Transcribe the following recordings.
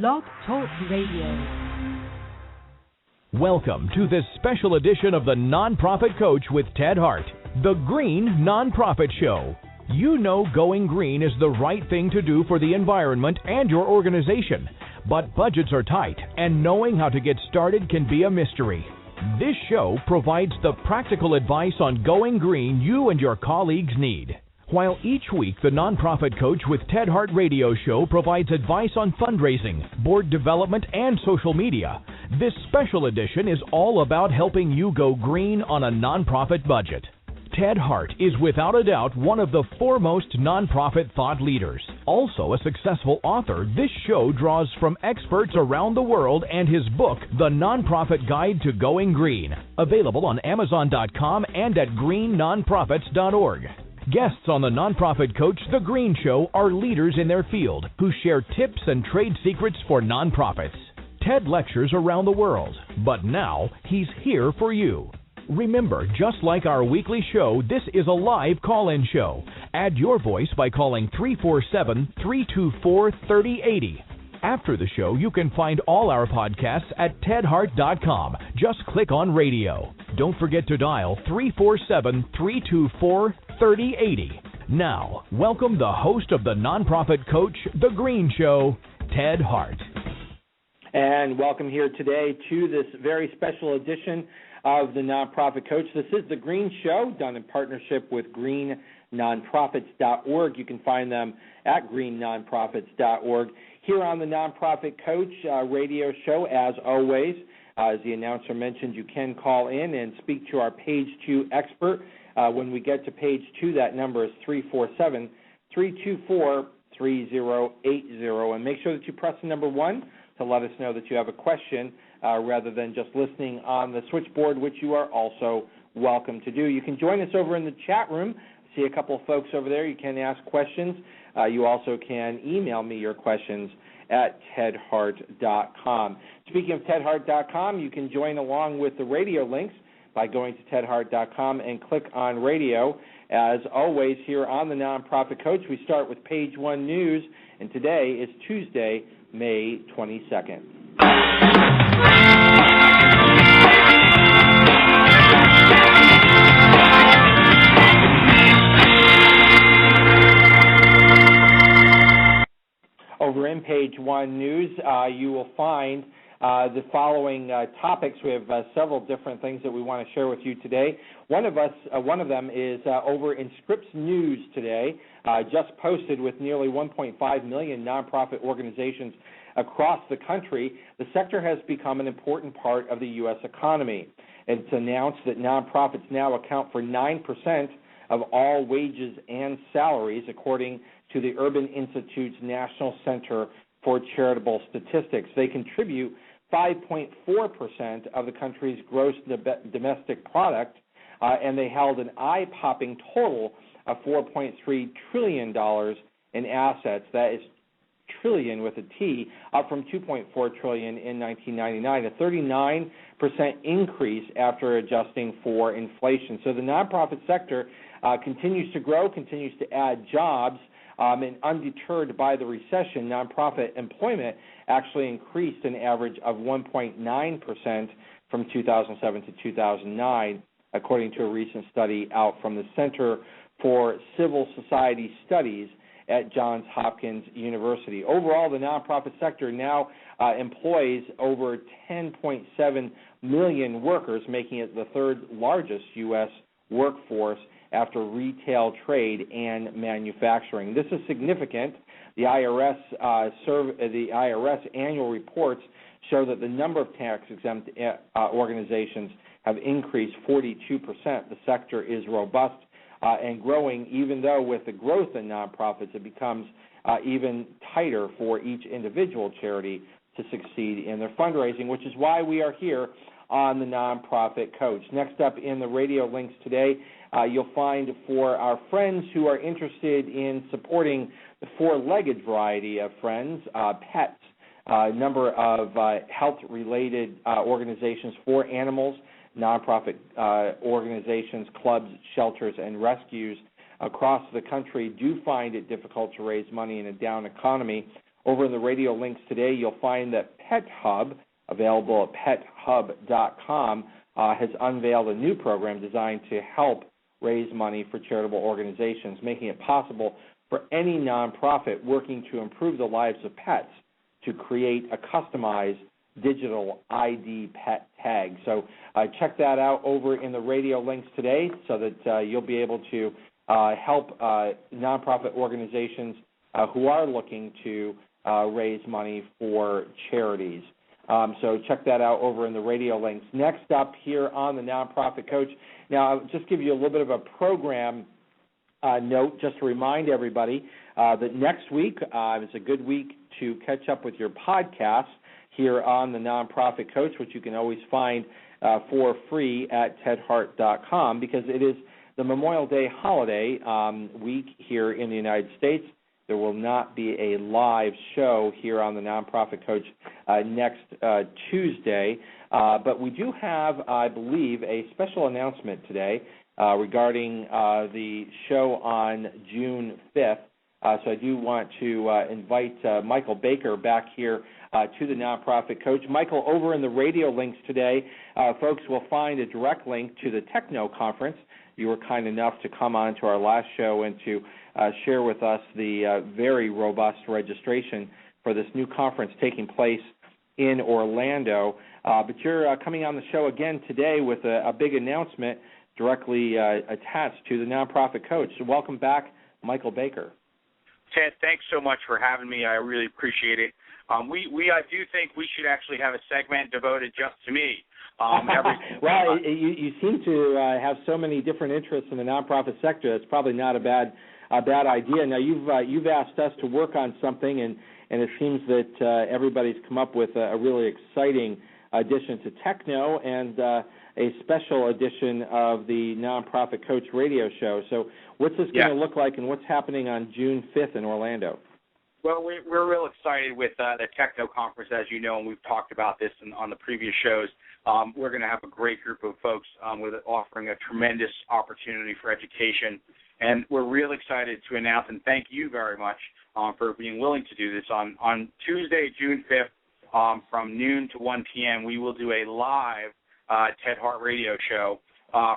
Blog Talk Radio. Welcome to this special edition of the Nonprofit Coach with Ted Hart, the Green Nonprofit Show. You know going green is the right thing to do for the environment and your organization, but budgets are tight and knowing how to get started can be a mystery. This show provides the practical advice on going green you and your colleagues need. While each week the Nonprofit Coach with Ted Hart Radio Show provides advice on fundraising, board development, and social media, this special edition is all about helping you go green on a nonprofit budget. Ted Hart is without a doubt one of the foremost nonprofit thought leaders. Also a successful author, this show draws from experts around the world and his book, The Nonprofit Guide to Going Green, available on Amazon.com and at greennonprofits.org. Guests on the Nonprofit Coach, The Green Show, are leaders in their field who share tips and trade secrets for nonprofits. Ted lectures around the world, but now he's here for you. Remember, just like our weekly show, this is a live call-in show. Add your voice by calling 347-324-3080. After the show, you can find all our podcasts at tedhart.com. Just click on radio. Don't forget to dial 347-324-3080. Now, welcome the host of the Nonprofit Coach, The Green Show, Ted Hart. And welcome here today to this very special edition of the Nonprofit Coach. This is The Green Show, done in partnership with greennonprofits.org. You can find them at greennonprofits.org. Here on the Nonprofit Coach radio show, as always, as the announcer mentioned, you can call in and speak to our Page 2 expert. When we get to Page 2, that number is 347-324-3080. And make sure that you press the number 1 to let us know that you have a question rather than just listening on the switchboard, which you are also welcome to do. You can join us over in the chat room. See a couple of folks over there. You can ask questions. You also can email me your questions at tedhart.com. Speaking of tedhart.com, you can join along with the radio links by going to tedhart.com and click on radio. As always, here on the Nonprofit Coach, we start with Page 1 News, and today is Tuesday, May 22nd. Over in Page 1 News, you will find the following topics. We have several different things that we want to share with you today. One of them is over in Scripps News today, just posted with nearly 1.5 million nonprofit organizations across the country. The sector has become an important part of the U.S. economy. It's announced that nonprofits now account for 9% of all wages and salaries, according to the Urban Institute's National Center for Charitable Statistics. They contribute 5.4% of the country's gross domestic product, and they held an eye-popping total of $4.3 trillion in assets. That is trillion with a T, up from $2.4 trillion in 1999, a 39% increase after adjusting for inflation. So the nonprofit sector continues to grow, continues to add jobs, and undeterred by the recession, nonprofit employment actually increased an average of 1.9% from 2007 to 2009, according to a recent study out from the Center for Civil Society Studies at Johns Hopkins University. Overall, the nonprofit sector now employs over 10.7 million workers, making it the third largest U.S. workforce after retail, trade, and manufacturing. This is significant. The IRS annual reports show that the number of tax-exempt organizations have increased 42%. The sector is robust and growing, even though with the growth in nonprofits, it becomes even tighter for each individual charity to succeed in their fundraising, which is why we are here on the Nonprofit Coach. Next up in the radio links today, you'll find for our friends who are interested in supporting the four-legged variety of friends, pets, a number of health-related organizations for animals, nonprofit organizations, clubs, shelters, and rescues across the country do find it difficult to raise money in a down economy. over in the radio links today, you'll find that Pet Hub, available at pethub.com, has unveiled a new program designed to help raise money for charitable organizations, making it possible for any nonprofit working to improve the lives of pets to create a customized digital ID pet tag. So check that out over in the radio links today so that you'll be able to help nonprofit organizations who are looking to raise money for charities. So check that out over in the radio links. Next up here on the Nonprofit Coach. Now, I'll just give you a little bit of a program note just to remind everybody that next week is a good week to catch up with your podcast here on the Nonprofit Coach, which you can always find for free at tedhart.com, because it is the Memorial Day holiday week here in the United States. There will not be a live show here on the Nonprofit Coach next Tuesday, but we do have, I believe, a special announcement today regarding the show on June 5th. So I do want to invite Michael Baker back here to the Nonprofit Coach. Michael, over in the radio links today, folks will find a direct link to the Techno Conference. You were kind enough to come on to our last show and to share with us the very robust registration for this new conference taking place in Orlando. But you're coming on the show again today with a big announcement directly attached to the Nonprofit Coach. So welcome back, Michael Baker. Ted, thanks so much for having me. I really appreciate it. I do think we should actually have a segment devoted just to me. Well, you seem to have so many different interests in the nonprofit sector. That's probably not a bad idea. Now, you've asked us to work on something, and it seems that everybody's come up with a really exciting addition to Techno and a special edition of the Nonprofit Coach Radio Show. So what's this going to look like, and what's happening on June 5th in Orlando? Well, we're real excited with the Techno Conference, as you know, and we've talked about this on the previous shows. We're going to have a great group of folks with offering a tremendous opportunity for education, and we're real excited to announce, and thank you very much for being willing to do this. On Tuesday, June 5th, from noon to 1 p.m., we will do a live Ted Hart Radio Show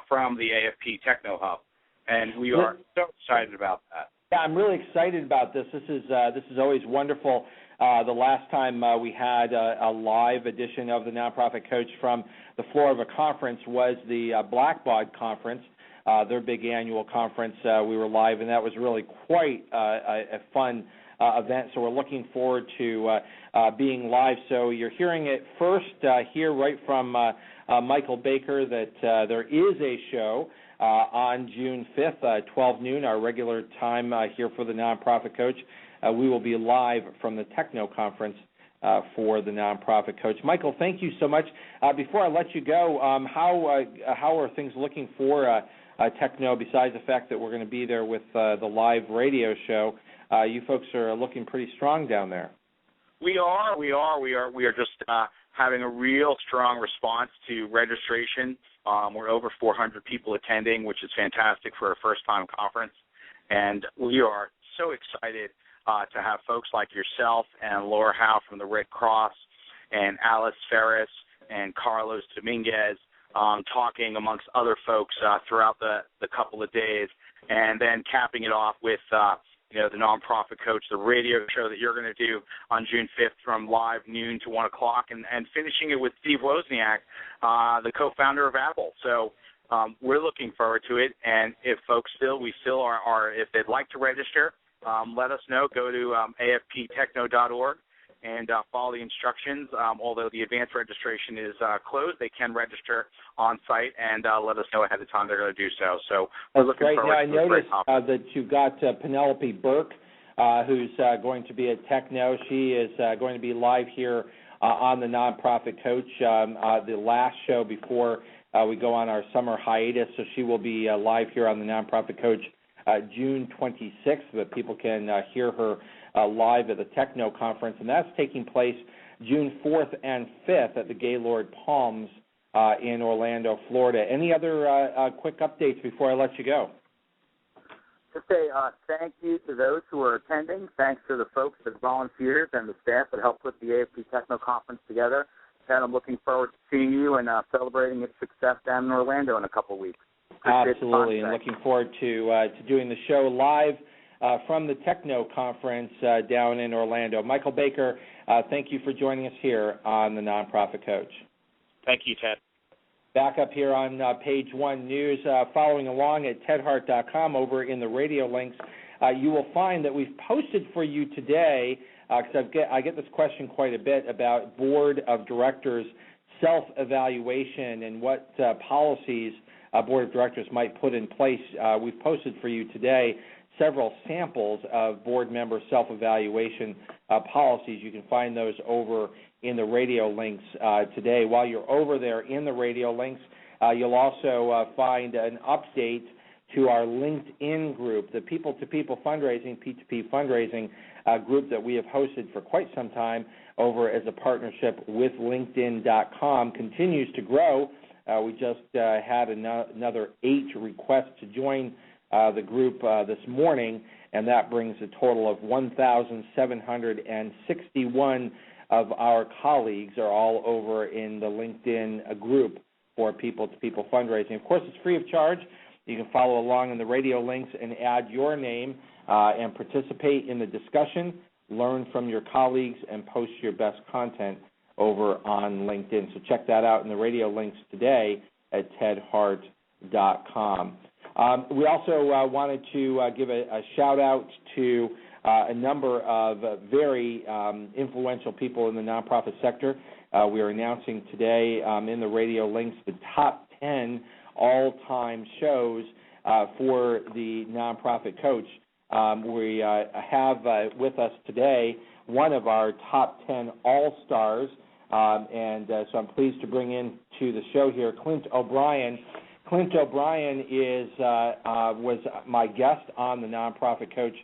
from the AFP Techno Hub, and we are so excited about that. Yeah, I'm really excited about this. This is always wonderful. The last time we had a live edition of the Nonprofit Coach from the floor of a conference was the Blackbaud Conference, their big annual conference. We were live, and that was really quite a fun event. So we're looking forward to being live. So you're hearing it first here right from Michael Baker that there is a show on June 5th, 12 noon, our regular time here for the Nonprofit Coach. We will be live from the Techno Conference for the Nonprofit Coach. Michael, thank you so much. Before I let you go, how are things looking for Techno, besides the fact that we're going to be there with the live radio show? You folks are looking pretty strong down there. We are just having a real strong response to registration. We're over 400 people attending, which is fantastic for a first-time conference. And we are so excited to have folks like yourself and Laura Howe from the Red Cross and Alice Ferris and Carlos Dominguez talking amongst other folks throughout the couple of days, and then capping it off with the Nonprofit Coach, the radio show that you're going to do on June 5th from live noon to 1 o'clock, and finishing it with Steve Wozniak, the co-founder of Apple. So we're looking forward to it, and if folks we still are if they'd like to register, let us know. Go to afptechno.org and follow the instructions. Although the advanced registration is closed, they can register on site and let us know ahead of time they're going to do so. So we're looking forward to it. I noticed that you've got Penelope Burke, who's going to be at Techno. She is going to be live here on the Nonprofit Coach, the last show before we go on our summer hiatus. So she will be live here on the Nonprofit Coach June 26th, but people can hear her live at the Techno Conference, and that's taking place June 4th and 5th at the Gaylord Palms in Orlando, Florida. Any other quick updates before I let you go? to say thank you to those who are attending. Thanks to the folks that volunteered and the staff that helped put the AFP Techno Conference together. And I'm looking forward to seeing you and celebrating its success down in Orlando in a couple of weeks. Absolutely, and looking forward to doing the show live from the Techno Conference down in Orlando. Michael Baker, thank you for joining us here on the Nonprofit Coach. Thank you, Ted. Back up here on page one news, following along at tedhart.com over in the radio links, you will find that we've posted for you today, because I get this question quite a bit about board of directors self-evaluation and what policies a board of directors might put in place. We've posted for you today several samples of board member self-evaluation policies. You can find those over in the radio links today. While you're over there in the radio links, you'll also find an update to our LinkedIn group, the People-to-People Fundraising, P2P Fundraising group that we have hosted for quite some time over as a partnership with LinkedIn.com, continues to grow. We just had another 8 requests to join the group this morning, and that brings a total of 1,761 of our colleagues are all over in the LinkedIn group for People-to-People Fundraising. Of course, it's free of charge. You can follow along in the radio links and add your name and participate in the discussion, learn from your colleagues, and post your best content over on LinkedIn. So check that out in the radio links today at tedhart.com. We also wanted to give a shout-out to a number of very influential people in the nonprofit sector. We are announcing today in the radio links the top 10 all-time shows for the Nonprofit Coach. We have with us today one of our top 10 all-stars, and so I'm pleased to bring in to the show here Clint O'Brien. Clint O'Brien was my guest on the Nonprofit Coach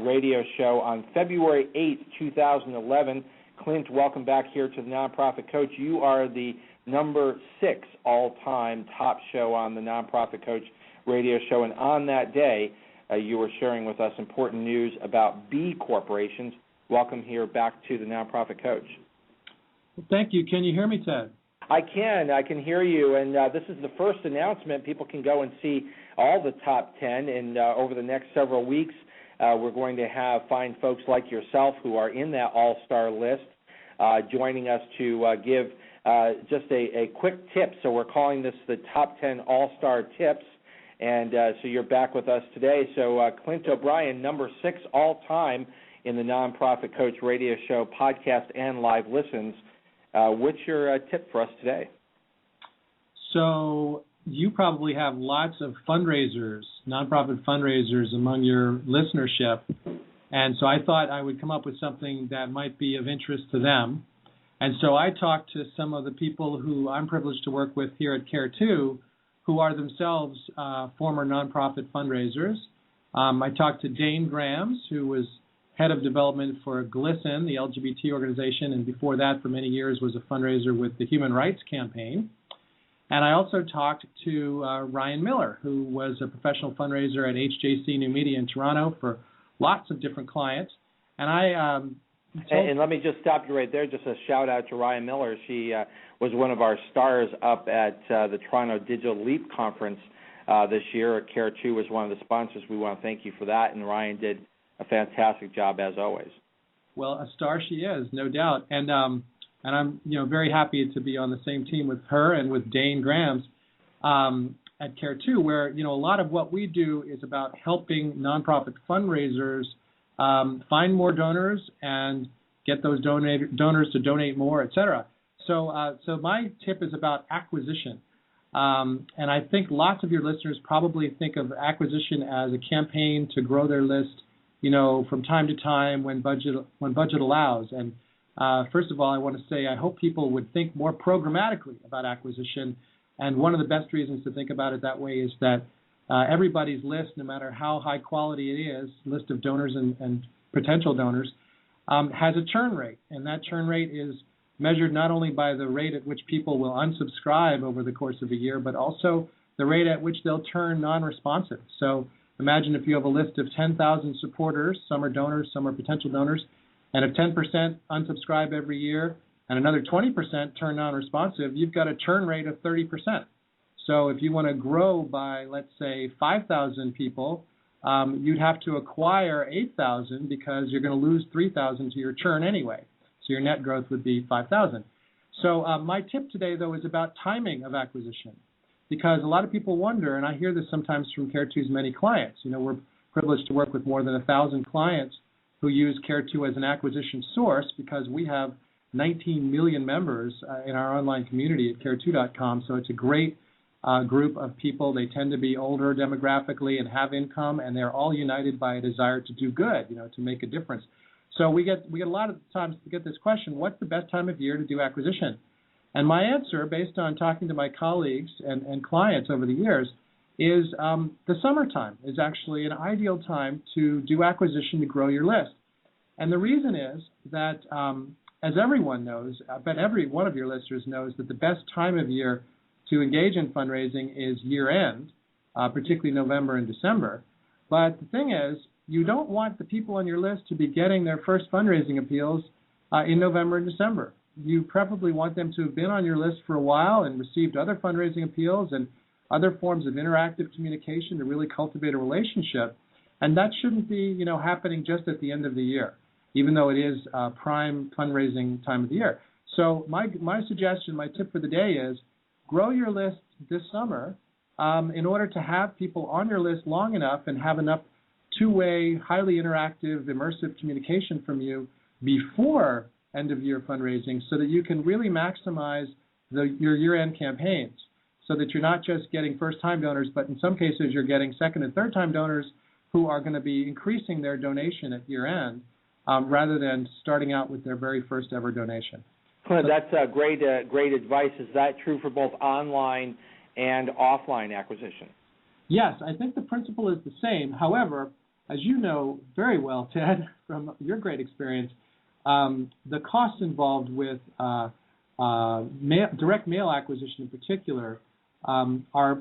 radio show on February 8th, 2011. Clint, welcome back here to the Nonprofit Coach. You are the number 6 all-time top show on the Nonprofit Coach radio show, and on that day, you were sharing with us important news about B corporations. Welcome here back to the Nonprofit Coach. Well, thank you. Can you hear me, Ted? I can hear you, and this is the first announcement. People can go and see all the top 10, and over the next several weeks, we're going to find folks like yourself who are in that all-star list joining us to give just a quick tip. So we're calling this the top 10 all-star tips, and so you're back with us today. So Clint O'Brien, number 6 all-time in the Nonprofit Coach radio show, podcast, and live listens. What's your tip for us today? So you probably have lots of fundraisers, nonprofit fundraisers among your listenership, and so I thought I would come up with something that might be of interest to them. And so I talked to some of the people who I'm privileged to work with here at Care2, who are themselves former nonprofit fundraisers. I talked to Dane Grams, who was head of development for GLSEN, the LGBT organization, and before that for many years was a fundraiser with the Human Rights Campaign. And I also talked to Ryan Miller, who was a professional fundraiser at HJC New Media in Toronto for lots of different clients. And and let me just stop you right there, just a shout-out to Ryan Miller. She was one of our stars up at the Toronto Digital Leap Conference this year. Care2 was one of the sponsors. We want to thank you for that, and Ryan did a fantastic job as always. Well, a star she is, no doubt, and I'm very happy to be on the same team with her and with Dane Grams at Care2, where a lot of what we do is about helping nonprofit fundraisers find more donors and get those donors to donate more, et cetera. So my tip is about acquisition. And I think lots of your listeners probably think of acquisition as a campaign to grow their list, from time to time when budget allows. And first of all, I want to say I hope people would think more programmatically about acquisition. And one of the best reasons to think about it that way is that everybody's list, no matter how high quality it is, list of donors and potential donors, has a churn rate. And that churn rate is measured not only by the rate at which people will unsubscribe over the course of a year, but also the rate at which they'll turn non-responsive. So imagine if you have a list of 10,000 supporters, some are donors, some are potential donors, and if 10% unsubscribe every year and another 20% turn non-responsive, you've got a churn rate of 30%. So if you want to grow by, let's say, 5,000 people, you'd have to acquire 8,000 because you're going to lose 3,000 to your churn anyway. So your net growth would be 5,000. So my tip today, though, is about timing of acquisition, because a lot of people wonder, and I hear this sometimes from Care2's many clients. We're privileged to work with more than 1,000 clients who use Care2 as an acquisition source because we have 19 million members in our online community at care2.com. So it's a great group of people. They tend to be older demographically and have income, and they're all united by a desire to do good, to make a difference. So we get a lot of times to get this question: what's the best time of year to do acquisition? And my answer, based on talking to my colleagues and clients over the years, is the summertime is actually an ideal time to do acquisition to grow your list. And the reason is that, as everyone knows, I bet every one of your listeners knows that the best time of year to engage in fundraising is year-end, particularly November and December. But the thing is, you don't want the people on your list to be getting their first fundraising appeals in November and December. You preferably want them to have been on your list for a while and received other fundraising appeals and other forms of interactive communication to really cultivate a relationship. And that shouldn't be, happening just at the end of the year, even though it is prime fundraising time of the year. So my suggestion, my tip for the day is grow your list this summer in order to have people on your list long enough and have enough two-way, highly interactive, immersive communication from you before end-of-year fundraising so that you can really maximize your year-end campaigns so that you're not just getting first-time donors, but in some cases you're getting second- and third-time donors who are going to be increasing their donation at year-end rather than starting out with their very first-ever donation. Clint, that's great advice. Is that true for both online and offline acquisition? Yes, I think the principle is the same. However, as you know very well, Ted, from your great experience, the costs involved with direct mail acquisition in particular are,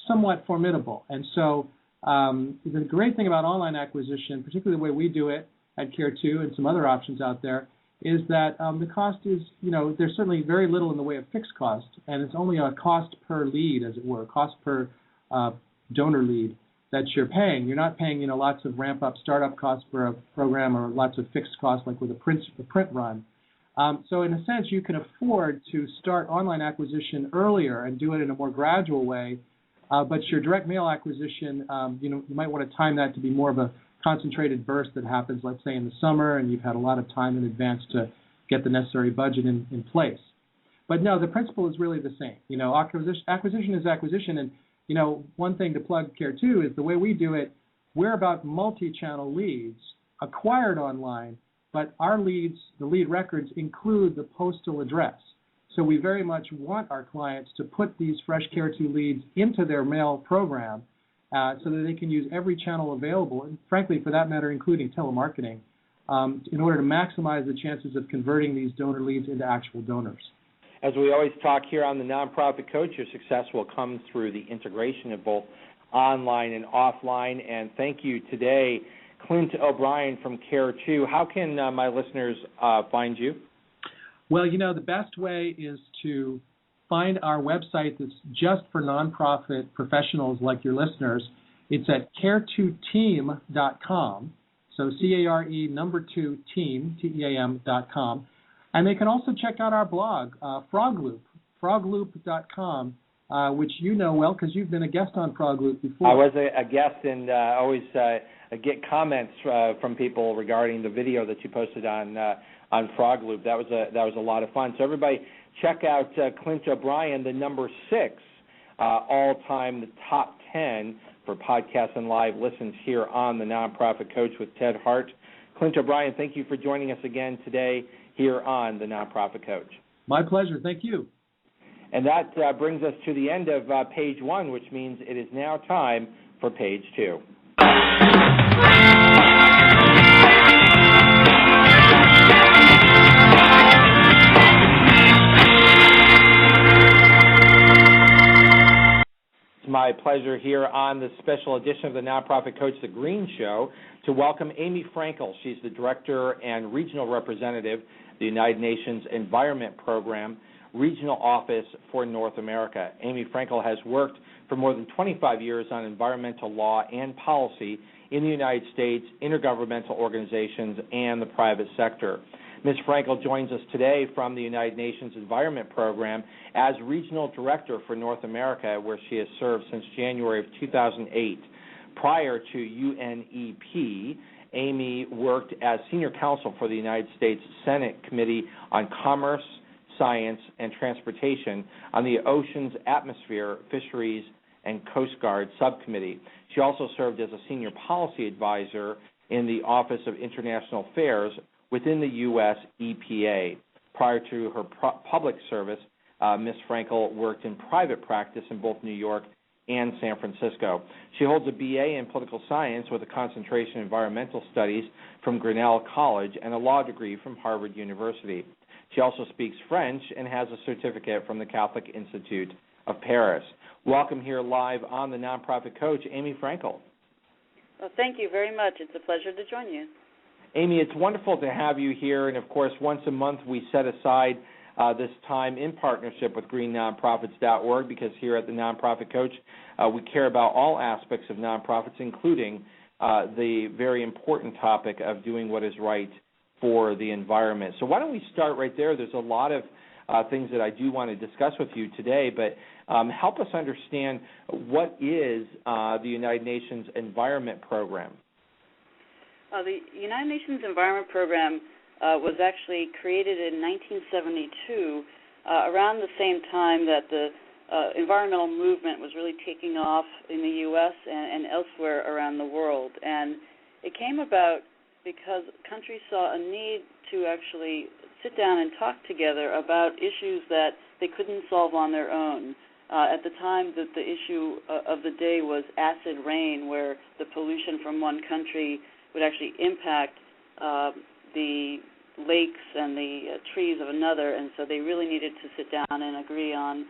somewhat formidable. And so the great thing about online acquisition, particularly the way we do it at Care2 and some other options out there, is that the cost is, there's certainly very little in the way of fixed cost, and it's only a cost per lead, as it were, cost per donor lead that you're paying. You're not paying, lots of ramp-up startup costs for a program or lots of fixed costs like with a print run. So in a sense, you can afford to start online acquisition earlier and do it in a more gradual way. But your direct mail acquisition, you might want to time that to be more of a concentrated burst that happens, let's say, in the summer, and you've had a lot of time in advance to get the necessary budget in place. But no, the principle is really the same. Acquisition is acquisition, and one thing to plug Care2 is the way we do it, we're about multi-channel leads acquired online, but our leads, the lead records, include the postal address. So we very much want our clients to put these fresh Care2 leads into their mail program so that they can use every channel available, and frankly, for that matter, including telemarketing, in order to maximize the chances of converting these donor leads into actual donors. As we always talk here on the Nonprofit Coach, your success will come through the integration of both online and offline. And thank you today, Clint O'Brien from Care2. How can my listeners find you? Well, the best way is to find our website that's just for nonprofit professionals like your listeners. It's at care2team.com. So CARE 2 team.com. And they can also check out our blog, frogloop.com, which you know well because you've been a guest on Frogloop before. I was a guest and always get comments from people regarding the video that you posted on Frogloop. That was a lot of fun. So everybody check out Clint O'Brien, the number 6 all-time, the top 10 for podcasts and live listens here on the Nonprofit Coach with Ted Hart. Clint O'Brien, thank you for joining us again today here on the Nonprofit Coach. My pleasure. Thank you. And that brings us to the end of page 1, which means it is now time for page 2. It's my my pleasure here on this special edition of the Nonprofit Coach, The Green Show, to welcome Amy Fraenkel. She's the Director and Regional Representative of the United Nations Environment Program, Regional Office for North America. Amy Fraenkel has worked for more than 25 years on environmental law and policy in the United States, intergovernmental organizations, and the private sector. Ms. Fraenkel joins us today from the United Nations Environment Program as Regional Director for North America, where she has served since January of 2008. Prior to UNEP, Amy worked as Senior Counsel for the United States Senate Committee on Commerce, Science, and Transportation on the Oceans, Atmosphere, Fisheries, and Coast Guard Subcommittee. She also served as a Senior Policy Advisor in the Office of International Affairs within the U.S. EPA. Prior to her public service, Ms. Fraenkel worked in private practice in both New York and San Francisco. She holds a BA in political science with a concentration in environmental studies from Grinnell College and a law degree from Harvard University. She also speaks French and has a certificate from the Catholic Institute of Paris. Welcome here live on the Nonprofit Coach, Amy Fraenkel. Well, thank you very much. It's a pleasure to join you. Amy, it's wonderful to have you here, and of course, once a month we set aside this time in partnership with greennonprofits.org, because here at the Nonprofit Coach, we care about all aspects of nonprofits, including the very important topic of doing what is right for the environment. So why don't we start right there? There's a lot of things that I do want to discuss with you today, but help us understand what is the United Nations Environment Program. The United Nations Environment Program was actually created in 1972, around the same time that the environmental movement was really taking off in the U.S. and elsewhere around the world. And it came about because countries saw a need to actually sit down and talk together about issues that they couldn't solve on their own. At the time, the issue of the day was acid rain, where the pollution from one country would actually impact the lakes and the trees of another, and so they really needed to sit down and agree on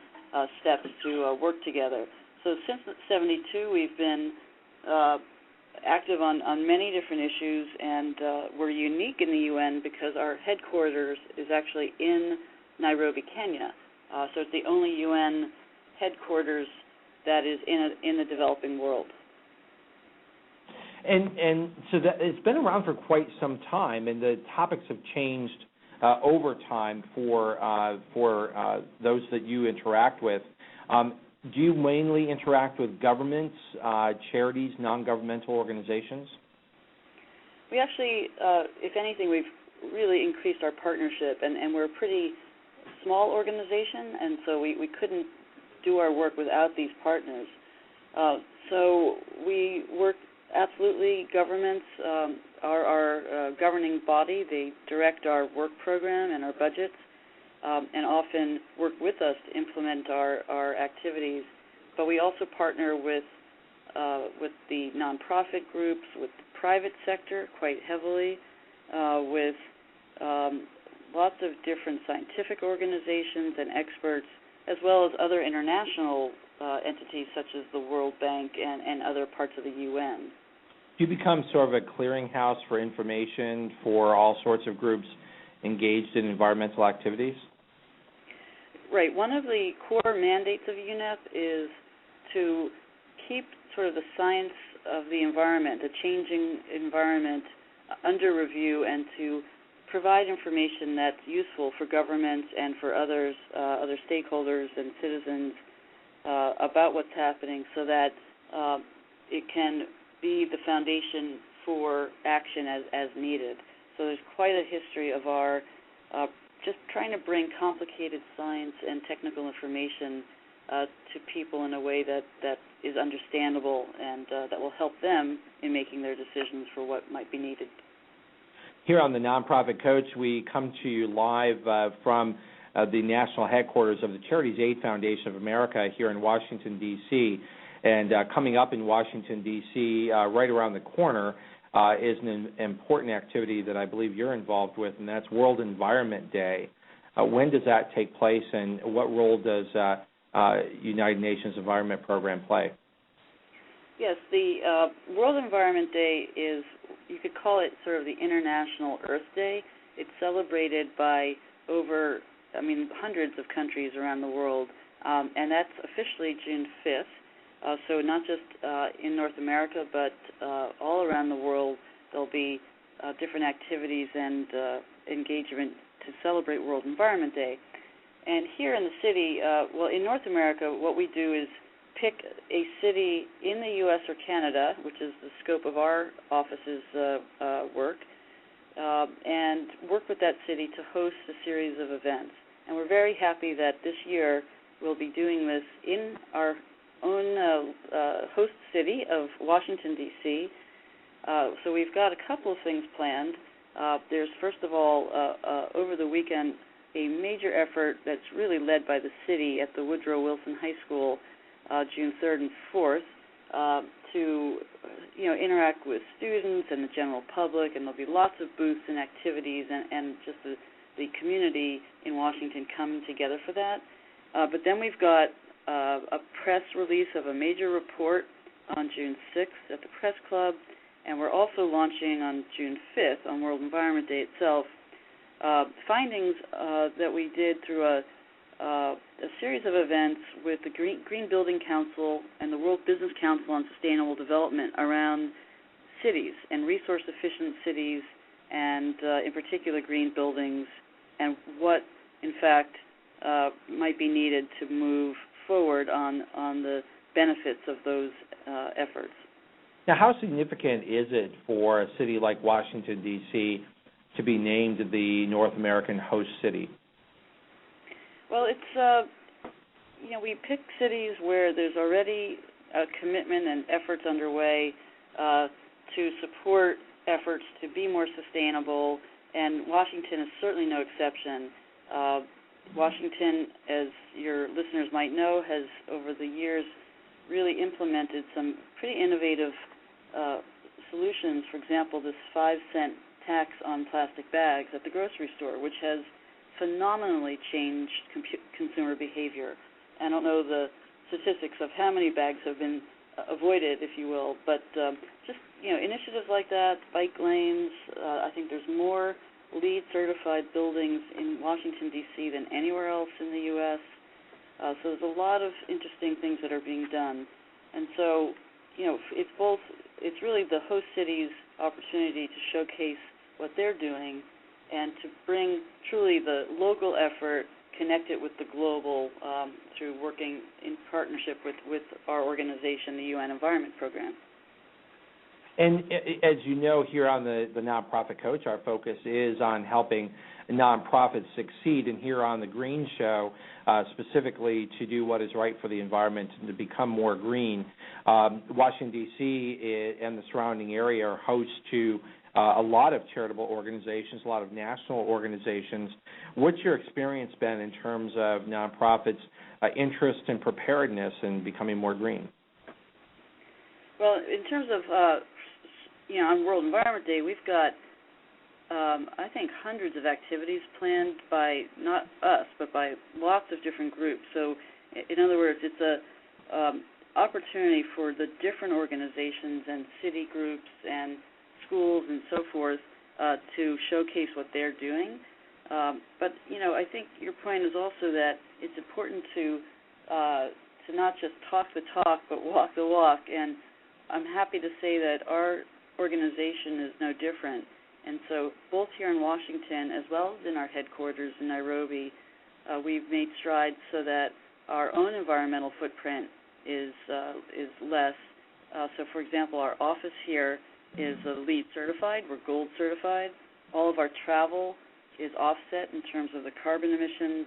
steps to work together. So since 1972, we've been active on many different issues, and we're unique in the UN because our headquarters is actually in Nairobi, Kenya. So it's the only UN headquarters that is in the developing world. And so that it's been around for quite some time, and the topics have changed over time for those that you interact with. Do you mainly interact with governments, charities, non-governmental organizations? We actually, if anything, we've really increased our partnership, and we're a pretty small organization, and so we couldn't do our work without these partners. So we work. Absolutely, governments are our governing body. They direct our work program and our budgets, and often work with us to implement our activities. But we also partner with the nonprofit groups, with the private sector quite heavily, with lots of different scientific organizations and experts, as well as other international entities such as the World Bank and other parts of the UN. Do you become sort of a clearinghouse for information for all sorts of groups engaged in environmental activities? Right. One of the core mandates of UNEP is to keep sort of the science of the environment, the changing environment, under review, and to provide information that's useful for governments and for others, other stakeholders and citizens about what's happening, so that it can be the foundation for action as needed. So there's quite a history of our just trying to bring complicated science and technical information to people in a way that is understandable and that will help them in making their decisions for what might be needed. Here on the Nonprofit Coach, we come to you live from the national headquarters of the Charities Aid Foundation of America here in Washington, D.C., and coming up in Washington, D.C., right around the corner, is an important activity that I believe you're involved with, and that's World Environment Day. When does that take place, and what role does United Nations Environment Program play? Yes, the World Environment Day is, you could call it sort of the International Earth Day. It's celebrated by hundreds of countries around the world, and that's officially June 5th. So not just in North America, but all around the world, there'll be different activities and engagement to celebrate World Environment Day. And here in the city, in North America, what we do is pick a city in the U.S. or Canada, which is the scope of our office's work, and work with that city to host a series of events. And we're very happy that this year we'll be doing this in our own host city of Washington, D.C. So we've got a couple of things planned. There's, first of all, over the weekend, a major effort that's really led by the city at the Woodrow Wilson High School, June 3rd and 4th, to interact with students and the general public, and there'll be lots of booths and activities and just the community in Washington coming together for that. But then we've got a press release of a major report on June 6th at the Press Club, and we're also launching on June 5th, on World Environment Day itself, findings that we did through a series of events with the Green Building Council and the World Business Council on Sustainable Development around cities and resource-efficient cities and, in particular, green buildings, and what, in fact, might be needed to move forward on the benefits of those efforts. Now, how significant is it for a city like Washington, D.C., to be named the North American host city? Well, it's, we pick cities where there's already a commitment and efforts underway to support efforts to be more sustainable, and Washington is certainly no exception. Washington, as your listeners might know, has over the years really implemented some pretty innovative solutions. For example, this 5-cent tax on plastic bags at the grocery store, which has phenomenally changed consumer behavior. I don't know the statistics of how many bags have been avoided, if you will, but just initiatives like that, bike lanes. I think there's more LEED certified buildings in Washington, D.C. than anywhere else in the U.S. So there's a lot of interesting things that are being done. And so, it's really the host city's opportunity to showcase what they're doing and to bring truly the local effort, connect it with the global through working in partnership with our organization, the UN Environment Program. And as you know, here on the Nonprofit Coach, our focus is on helping nonprofits succeed, and here on the Green Show, specifically to do what is right for the environment and to become more green. Washington, D.C. and the surrounding area are host to a lot of charitable organizations, a lot of national organizations. What's your experience been in terms of nonprofits' interest and preparedness in becoming more green? Well, in terms of, on World Environment Day, we've got, I think, hundreds of activities planned by not us, but by lots of different groups. So, in other words, it's a opportunity for the different organizations and city groups and schools and so forth to showcase what they're doing. But I think your point is also that it's important to not just talk the talk, but walk the walk. And I'm happy to say that our organization is no different. And so both here in Washington as well as in our headquarters in Nairobi, we've made strides so that our own environmental footprint is less. So, for example, our office here is LEED certified. We're gold certified. All of our travel is offset in terms of the carbon emissions.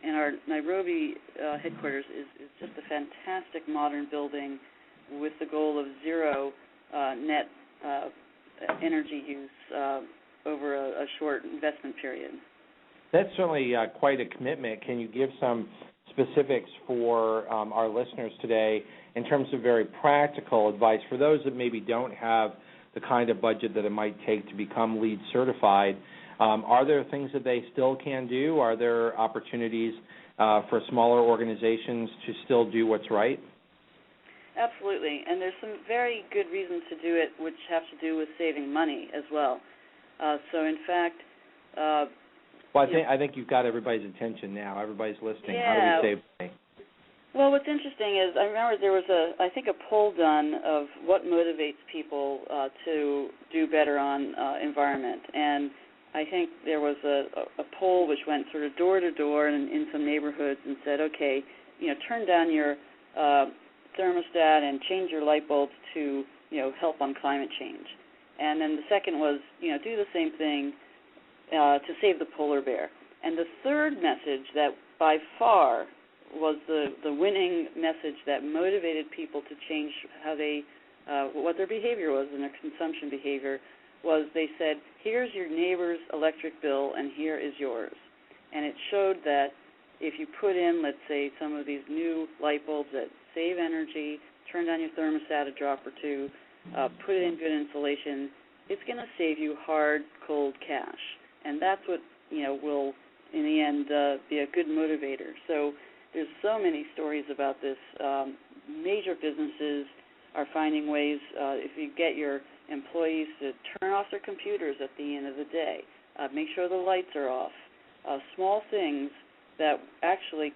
And our Nairobi headquarters is just a fantastic modern building with the goal of zero net energy use over a short investment period. That's certainly quite a commitment. Can you give some specifics for our listeners today in terms of very practical advice for those that maybe don't have the kind of budget that it might take to become LEED certified? Are there things that they still can do? Are there opportunities for smaller organizations to still do what's right? Absolutely, and there's some very good reasons to do it, which have to do with saving money as well. So, in fact, well, I think you've got everybody's attention now. Everybody's listening. Yeah. How do we save money? Well, what's interesting is I remember there was a poll done of what motivates people to do better on environment, and I think there was a poll which went sort of door to door in some neighborhoods and said, okay, turn down your thermostat and change your light bulbs to help on climate change, and then the second was do the same thing to save the polar bear, and the third message that by far was the winning message that motivated people to change how they what their behavior was and their consumption behavior was they said, here's your neighbor's electric bill and here is yours. And it showed that if you put in, let's say, some of these new light bulbs that save energy, turn down your thermostat a drop or two, put it in good insulation, it's going to save you hard, cold cash. And that's what, will, in the end, be a good motivator. So there's so many stories about this. Major businesses are finding ways, if you get your employees to turn off their computers at the end of the day, make sure the lights are off, small things that actually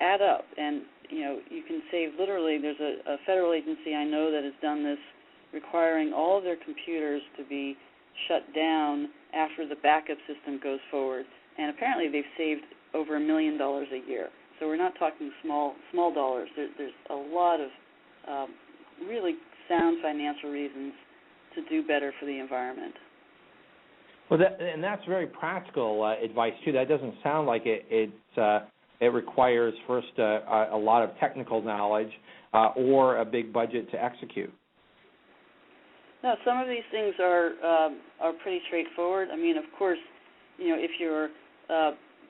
add up. And, you can save literally, there's a federal agency I know that has done this, requiring all of their computers to be shut down after the backup system goes forward. And apparently they've saved over $1 million a year. So we're not talking small dollars. There's a lot of really sound financial reasons to do better for the environment. Well, that's very practical advice too. That doesn't sound like it requires first a lot of technical knowledge or a big budget to execute. No, some of these things are pretty straightforward. I mean, of course, if you're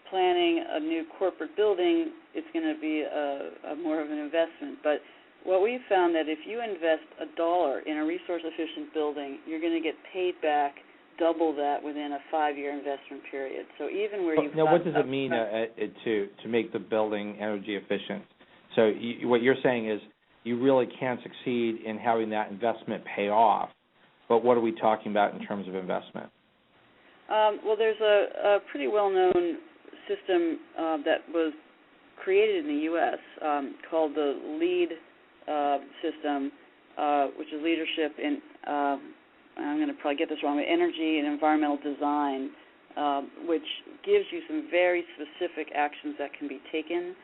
planning a new corporate building, it's going to be a more of an investment. But what we've found that if you invest $1 in a resource-efficient building, you're going to get paid back double that within a 5-year investment period. So even where you've now, what does it mean to make the building energy efficient? So what you're saying is you really can succeed in having that investment pay off. But what are we talking about in terms of investment? Well, there's a pretty well-known system that was created in the U.S. Called the LEED system, which is leadership in, I'm going to probably get this wrong, but energy and environmental design, which gives you some very specific actions that can be taken.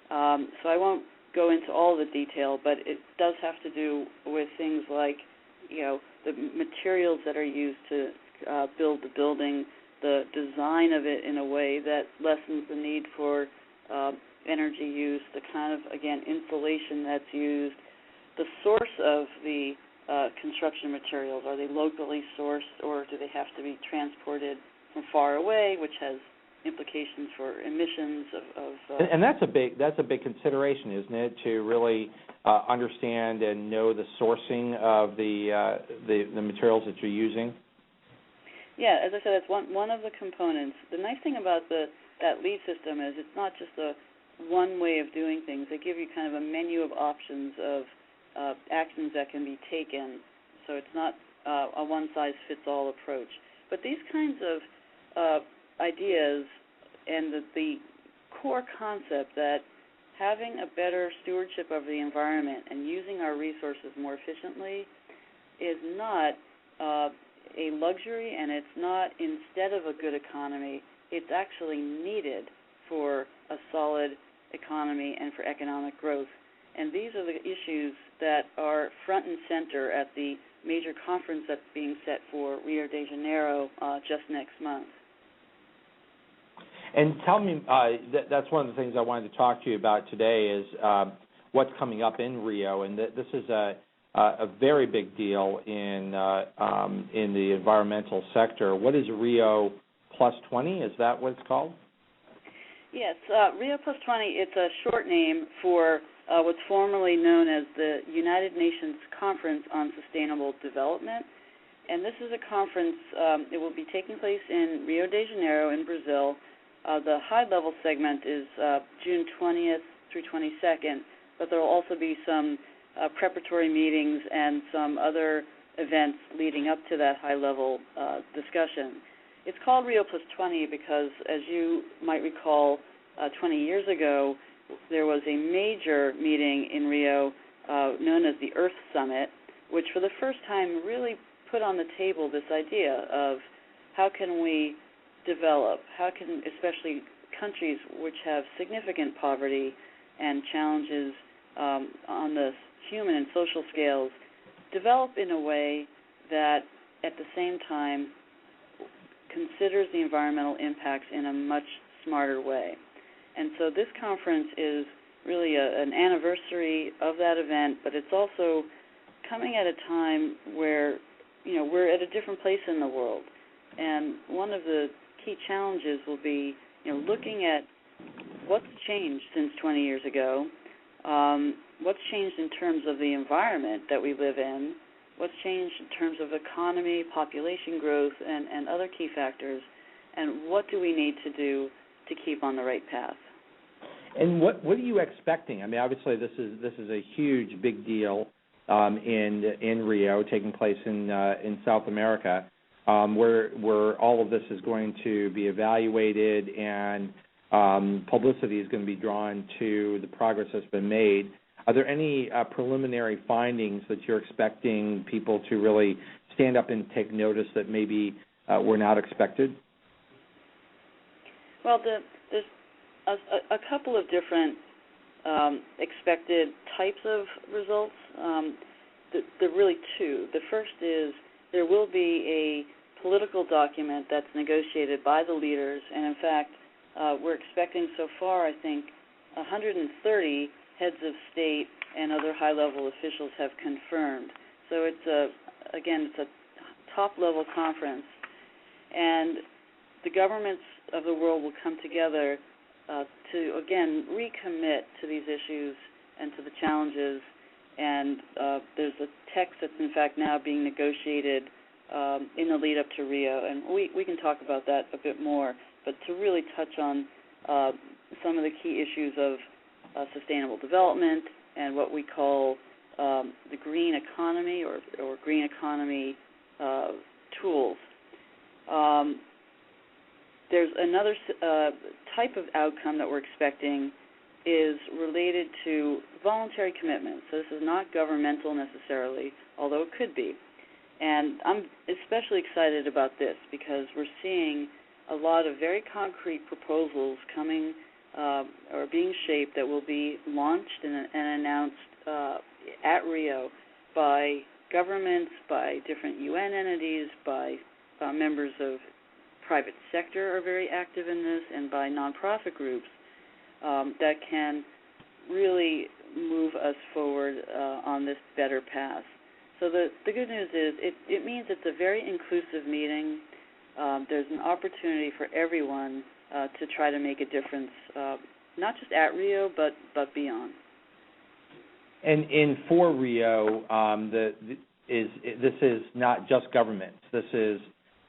So I won't go into all the detail, but it does have to do with things like, the materials that are used to build the building, the design of it in a way that lessens the need for energy use, the kind of, again, insulation that's used, the source of the construction materials. Are they locally sourced or do they have to be transported from far away, which has implications for emissions of and that's a big consideration, isn't it, to really understand and know the sourcing of the materials that you're using? Yeah, as I said, it's one of the components. The nice thing about that LEED system is it's not just a one way of doing things. They give you kind of a menu of options of actions that can be taken, so it's not a one-size-fits-all approach. But these kinds of ideas and the core concept that having a better stewardship of the environment and using our resources more efficiently is not a luxury, and it's not instead of a good economy. It's actually needed for a solid economy and for economic growth. And these are the issues that are front and center at the major conference that's being set for Rio de Janeiro just next month. And tell me, that's one of the things I wanted to talk to you about today is what's coming up in Rio, and this is a very big deal in the environmental sector. What is Rio Plus 20? Is that what it's called? Yes, Rio Plus 20. It's a short name for what's formerly known as the United Nations Conference on Sustainable Development. And this is a conference, it will be taking place in Rio de Janeiro in Brazil. The high-level segment is June 20th through 22nd, but there will also be some preparatory meetings and some other events leading up to that high-level discussion. It's called Rio Plus 20 because, as you might recall, 20 years ago, there was a major meeting in Rio known as the Earth Summit, which for the first time really put on the table this idea of how can we develop, how can especially countries which have significant poverty and challenges on the human and social scales develop in a way that at the same time considers the environmental impacts in a much smarter way. And so this conference is really an anniversary of that event, but it's also coming at a time where, we're at a different place in the world. And one of the key challenges will be, looking at what's changed since 20 years ago, what's changed in terms of the environment that we live in, what's changed in terms of economy, population growth, and other key factors, and what do we need to do to keep on the right path. And what are you expecting? I mean, obviously this is a huge, big deal in Rio, taking place in South America, where all of this is going to be evaluated and publicity is going to be drawn to the progress that's been made. Are there any preliminary findings that you're expecting people to really stand up and take notice that maybe were not expected? Well, there's a couple of different expected types of results. There are really two. The first is there will be a political document that's negotiated by the leaders, and in fact, we're expecting so far, I think, 130 heads of state and other high-level officials have confirmed. So it's a top-level conference, and the governments of the world will come together to, again, recommit to these issues and to the challenges. And there's a text that's, in fact, now being negotiated in the lead-up to Rio, and we can talk about that a bit more, but to really touch on some of the key issues of sustainable development and what we call the green economy or green economy tools. There's another type of outcome that we're expecting is related to voluntary commitments. So this is not governmental necessarily, although it could be. And I'm especially excited about this because we're seeing a lot of very concrete proposals coming or being shaped that will be launched and announced at Rio by governments, by different UN entities, by members of private sector are very active in this, and by nonprofit groups that can really move us forward on this better path. So the good news is it means it's a very inclusive meeting. There's an opportunity for everyone to try to make a difference, not just at Rio, but beyond. And for Rio, this is not just governments. This is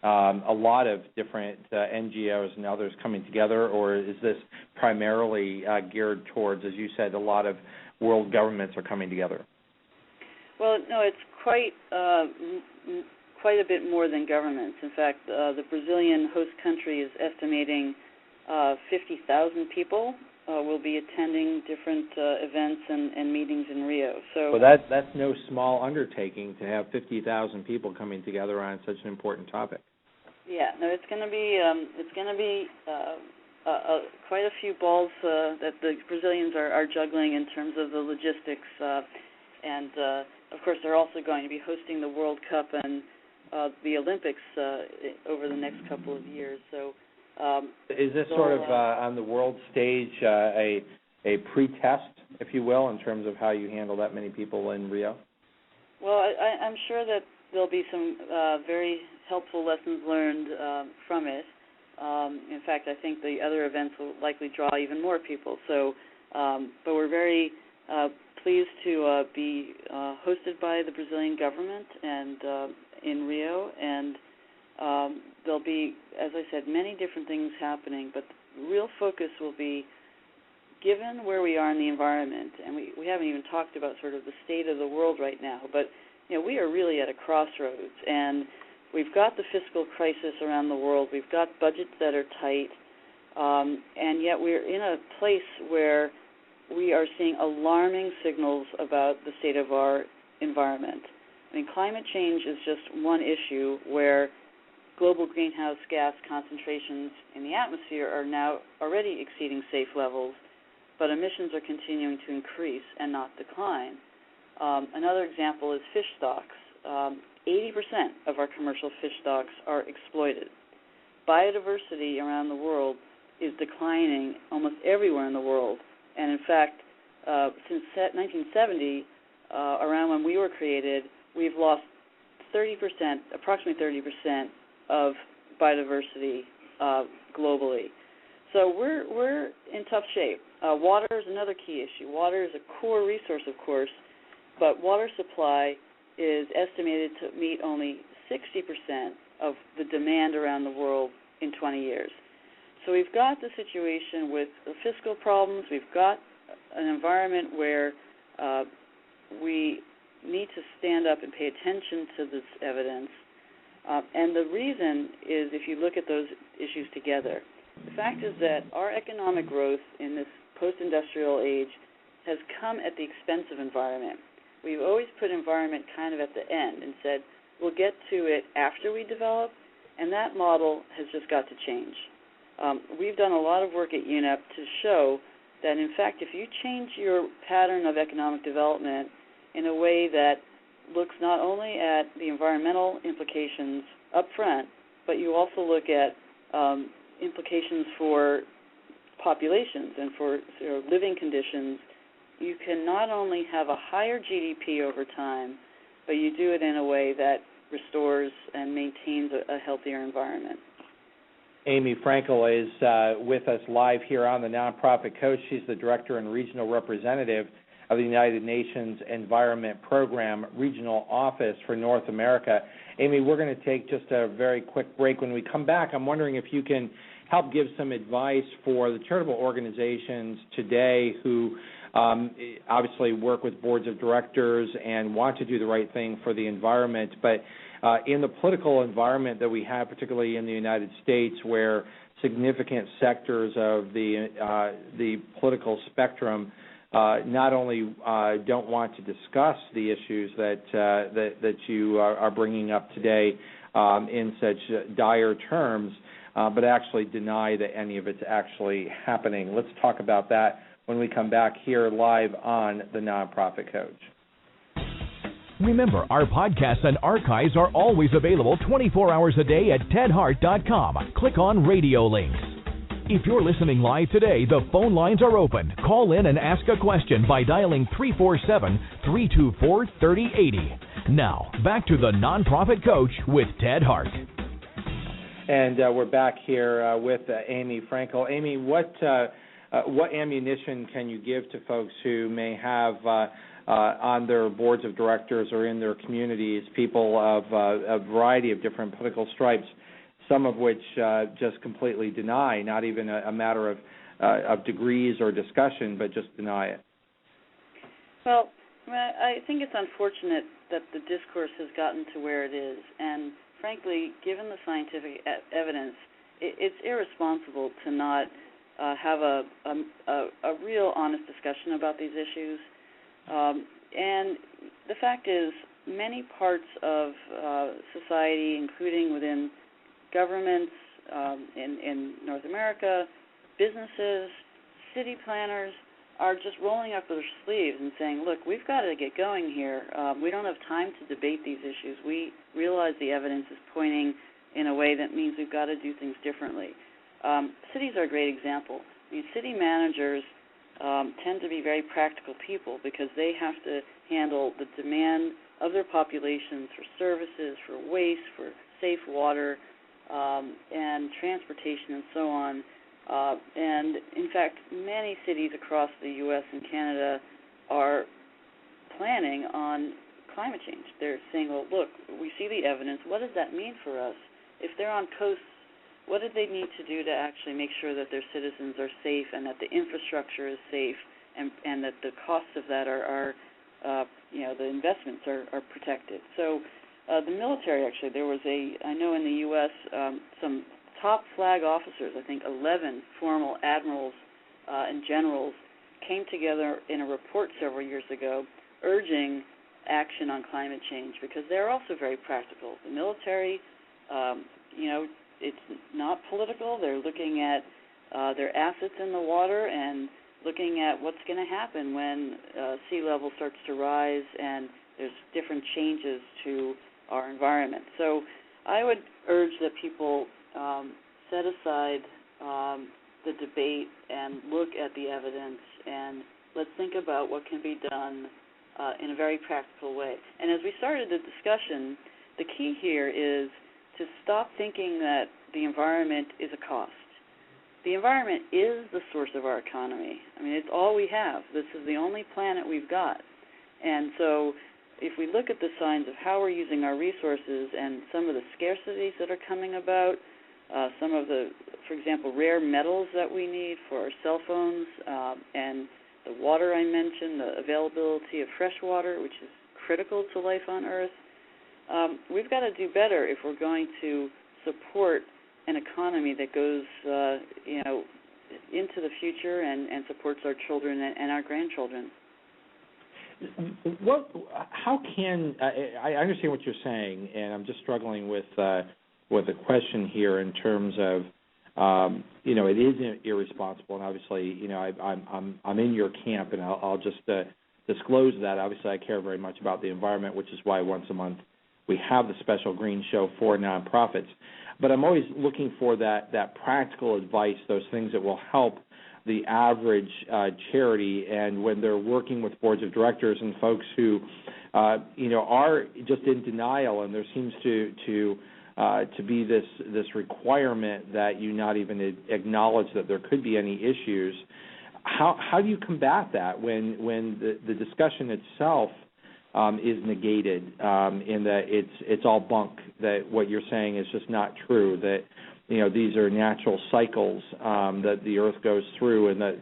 a lot of different NGOs and others coming together, or is this primarily geared towards, as you said, a lot of world governments are coming together? Well, no, it's quite a bit more than governments. In fact, the Brazilian host country is estimating 50,000 people will be attending different events and meetings in Rio. So that's no small undertaking to have 50,000 people coming together on such an important topic. Yeah, no, it's going to be quite a few balls that the Brazilians are juggling in terms of the logistics, and of course they're also going to be hosting the World Cup and the Olympics over the next couple of years. So is this sort of on the world stage a pre-test, if you will, in terms of how you handle that many people in Rio? Well, I'm sure that there'll be some very helpful lessons learned from it. In fact, I think the other events will likely draw even more people. So, but we're very pleased to be hosted by the Brazilian government and in Rio, and there'll be, as I said, many different things happening, but the real focus will be given where we are in the environment, and we haven't even talked about sort of the state of the world right now, but we are really at a crossroads, and we've got the fiscal crisis around the world. We've got budgets that are tight, and yet we're in a place where we are seeing alarming signals about the state of our environment. I mean, climate change is just one issue where global greenhouse gas concentrations in the atmosphere are now already exceeding safe levels, but emissions are continuing to increase and not decline. Another example is fish stocks. 80% of our commercial fish stocks are exploited. Biodiversity around the world is declining almost everywhere in the world. And in fact, since 1970, around when we were created, we've lost approximately 30% of biodiversity globally. So we're in tough shape. Water is another key issue. Water is a core resource, of course, but water supply is estimated to meet only 60% of the demand around the world in 20 years. So we've got the situation with the fiscal problems. We've got an environment where we need to stand up and pay attention to this evidence. And the reason is, if you look at those issues together, the fact is that our economic growth in this post-industrial age has come at the expense of environment. We've always put environment kind of at the end and said, we'll get to it after we develop, and that model has just got to change. We've done a lot of work at UNEP to show that, in fact, if you change your pattern of economic development in a way that looks not only at the environmental implications up front, but you also look at implications for populations and for living conditions, you can not only have a higher GDP over time, but you do it in a way that restores and maintains a healthier environment. Amy Fraenkel is with us live here on the Nonprofit Coach. She's the Director and Regional Representative of the United Nations Environment Program Regional Office for North America. Amy, we're going to take just a very quick break. When we come back, I'm wondering if you can help give some advice for the charitable organizations today who obviously work with boards of directors and want to do the right thing for the environment, but in the political environment that we have, particularly in the United States, where significant sectors of the political spectrum not only don't want to discuss the issues that you are bringing up today in such dire terms, but actually deny that any of it's actually happening. Let's talk about that when we come back here live on the Nonprofit Coach. Remember, our podcasts and archives are always available 24 hours a day at tedhart.com. Click on Radio Links. If you're listening live today, the phone lines are open. Call in and ask a question by dialing 347-324-3080. Now, back to the Nonprofit Coach with Ted Hart. And we're back here with Amy Fraenkel. Amy, what ammunition can you give to folks who may have on their boards of directors or in their communities people of a variety of different political stripes, some of which just completely deny, not even a matter of degrees or discussion, but just deny it? Well, I think it's unfortunate that the discourse has gotten to where it is, and frankly, given the scientific evidence, it's irresponsible to not have a real honest discussion about these issues. And the fact is, many parts of society, including within governments in North America, businesses, city planners, are just rolling up their sleeves and saying, look, we've got to get going here. We don't have time to debate these issues. We realize the evidence is pointing in a way that means we've got to do things differently. Cities are a great example. I mean, city managers tend to be very practical people because they have to handle the demand of their populations for services, for waste, for safe water, and transportation and so on. And, in fact, many cities across the U.S. and Canada are planning on climate change. They're saying, well, look, we see the evidence. What does that mean for us? If they're on coasts what did they need to do to actually make sure that their citizens are safe and that the infrastructure is safe and that the costs of that are the investments are protected. So the military, actually, there was I know in the U.S., some top flag officers, I think 11 formal admirals and generals, came together in a report several years ago urging action on climate change because they're also very practical. The military, it's not political. They're looking at their assets in the water and looking at what's going to happen when sea level starts to rise and there's different changes to our environment. So I would urge that people set aside the debate and look at the evidence and let's think about what can be done in a very practical way. And as we started the discussion, the key here is to stop thinking that the environment is a cost. The environment is the source of our economy. I mean, it's all we have. This is the only planet we've got. And so if we look at the signs of how we're using our resources and some of the scarcities that are coming about, some of the, for example, rare metals that we need for our cell phones, and the water I mentioned, the availability of fresh water, which is critical to life on Earth, we've got to do better if we're going to support an economy that goes, into the future and supports our children and our grandchildren. How can I understand what you're saying, and I'm just struggling with the question here in terms of, it is irresponsible, and obviously, I'm in your camp, and I'll just disclose that. Obviously, I care very much about the environment, which is why once a month we have the special Green Show for nonprofits. But I'm always looking for that practical advice, those things that will help the average charity, and when they're working with boards of directors and folks who, are just in denial, and there seems to be this requirement that you not even acknowledge that there could be any issues. How do you combat that when the discussion itself is negated in that it's all bunk, that what you're saying is just not true, that these are natural cycles that the Earth goes through, and that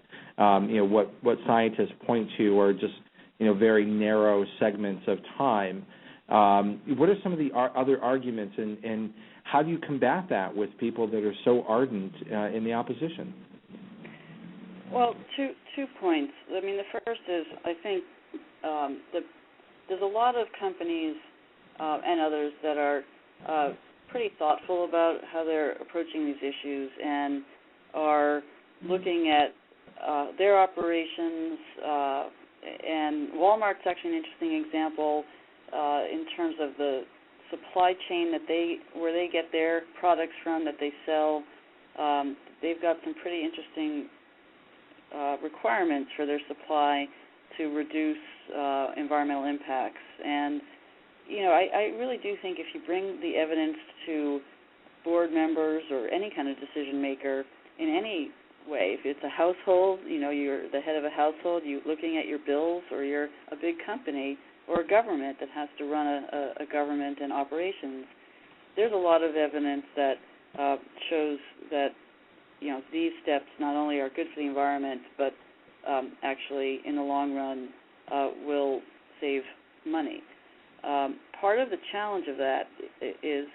what scientists point to are just very narrow segments of time. What are some of the other arguments, and how do you combat that with people that are so ardent in the opposition? Well, two points. I mean, the first is I think there's a lot of companies and others that are pretty thoughtful about how they're approaching these issues and are looking at their operations. And Walmart's actually an interesting example in terms of the supply chain where they get their products from that they sell. They've got some pretty interesting requirements for their supply to reduce environmental impacts. And, I really do think if you bring the evidence to board members or any kind of decision maker in any way, if it's a household, you're the head of a household, you're looking at your bills, or you're a big company or a government that has to run a government and operations, there's a lot of evidence that shows that, these steps not only are good for the environment, but actually in the long run will save money. Part of the challenge of that is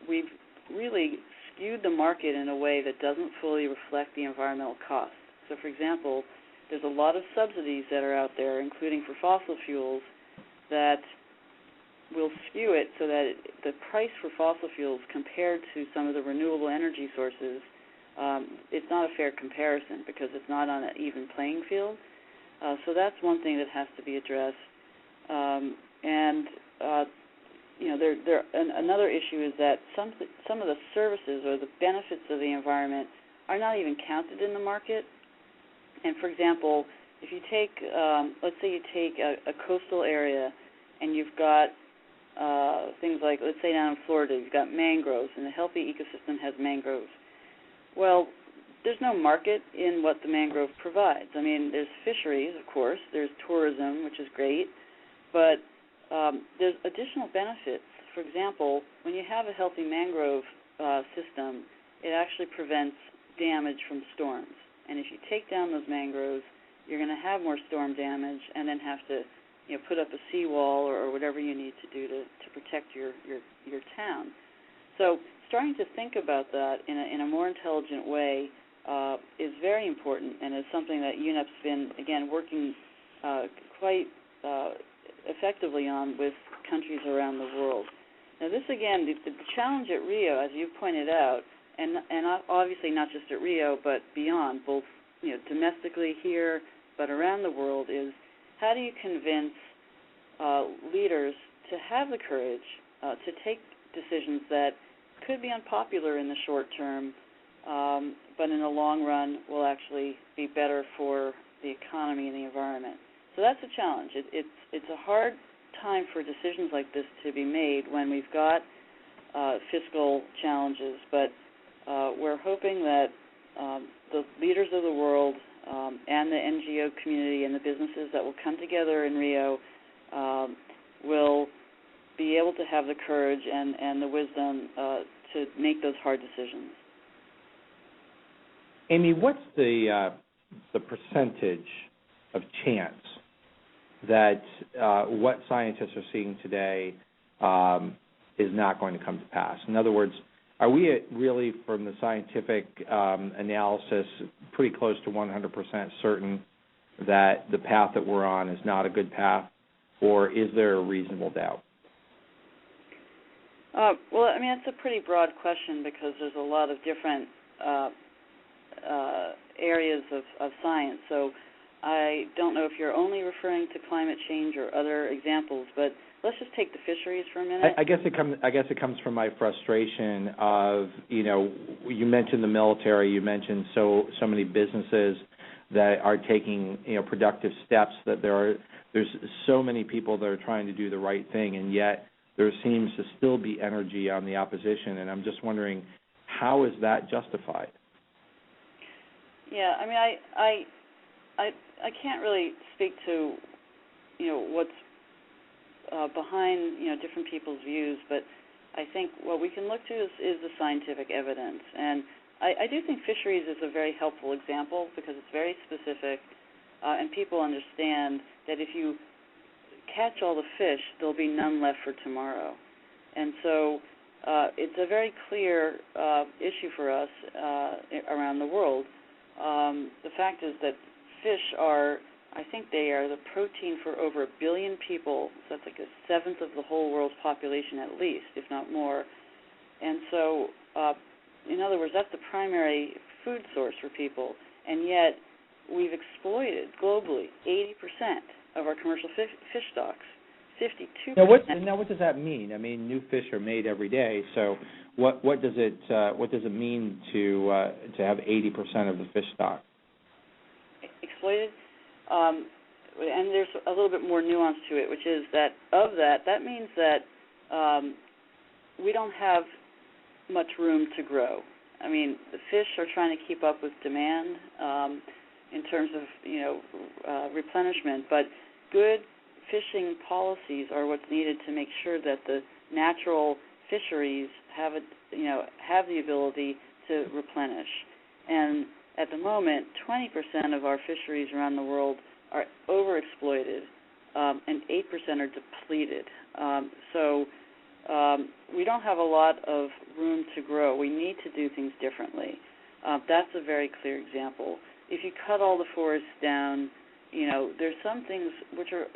we've really skewed the market in a way that doesn't fully reflect the environmental costs. So, for example, there's a lot of subsidies that are out there, including for fossil fuels, that will skew it so that the price for fossil fuels compared to some of the renewable energy sources, it's not a fair comparison because it's not on an even playing field. So that's one thing that has to be addressed. Another issue is that some of the services or the benefits of the environment are not even counted in the market. And for example, if you take, let's say you take a coastal area and you've got things like, let's say down in Florida, you've got mangroves, and a healthy ecosystem has mangroves. Well, there's no market in what the mangrove provides. I mean, there's fisheries, of course, there's tourism, which is great, but there's additional benefits. For example, when you have a healthy mangrove system, it actually prevents damage from storms. And if you take down those mangroves, you're going to have more storm damage and then have to put up a seawall or whatever you need to do to protect your town. So starting to think about that in a more intelligent way is very important, and is something that UNEP's been, again, working quite effectively on with countries around the world. Now this, again, the challenge at Rio, as you pointed out, and obviously not just at Rio but beyond, both domestically here but around the world, is how do you convince leaders to have the courage to take decisions that could be unpopular in the short term, but in the long run will actually be better for the economy and the environment. So that's a challenge. It's a hard time for decisions like this to be made when we've got fiscal challenges, but we're hoping that the leaders of the world and the NGO community and the businesses that will come together in Rio will be able to have the courage and the wisdom to make those hard decisions. Amy, what's the percentage of chance that what scientists are seeing today is not going to come to pass? In other words, are we really, from the scientific analysis, pretty close to 100% certain that the path that we're on is not a good path, or is there a reasonable doubt? Well, I mean, it's a pretty broad question because there's a lot of different areas of science. So I don't know if you're only referring to climate change or other examples, but let's just take the fisheries for a minute. I guess it comes from my frustration of, you mentioned the military, you mentioned so many businesses that are taking productive steps, that there's so many people that are trying to do the right thing, and yet there seems to still be energy on the opposition, and I'm just wondering, how is that justified? Yeah, I mean, I can't really speak to what's behind different people's views, but I think what we can look to is the scientific evidence, and I do think fisheries is a very helpful example because it's very specific, and people understand that if you catch all the fish, there'll be none left for tomorrow. And so it's a very clear issue for us around the world. The fact is that fish are, I think they are the protein for over 1 billion people, so that's like 1/7 of the whole world's population at least, if not more. And so, in other words, that's the primary food source for people, and yet we've exploited globally 80% of our commercial fish stocks, 52%. Now, what does that mean? I mean, new fish are made every day. So, what does it mean to have 80% of the fish stock exploited? And there's a little bit more nuance to it, which is that that means that we don't have much room to grow. I mean, the fish are trying to keep up with demand in terms of replenishment, but good fishing policies are what's needed to make sure that the natural fisheries have the ability to replenish. And at the moment, 20% of our fisheries around the world are overexploited, and 8% are depleted. So we don't have a lot of room to grow. We need to do things differently. That's a very clear example. If you cut all the forests down, there's some things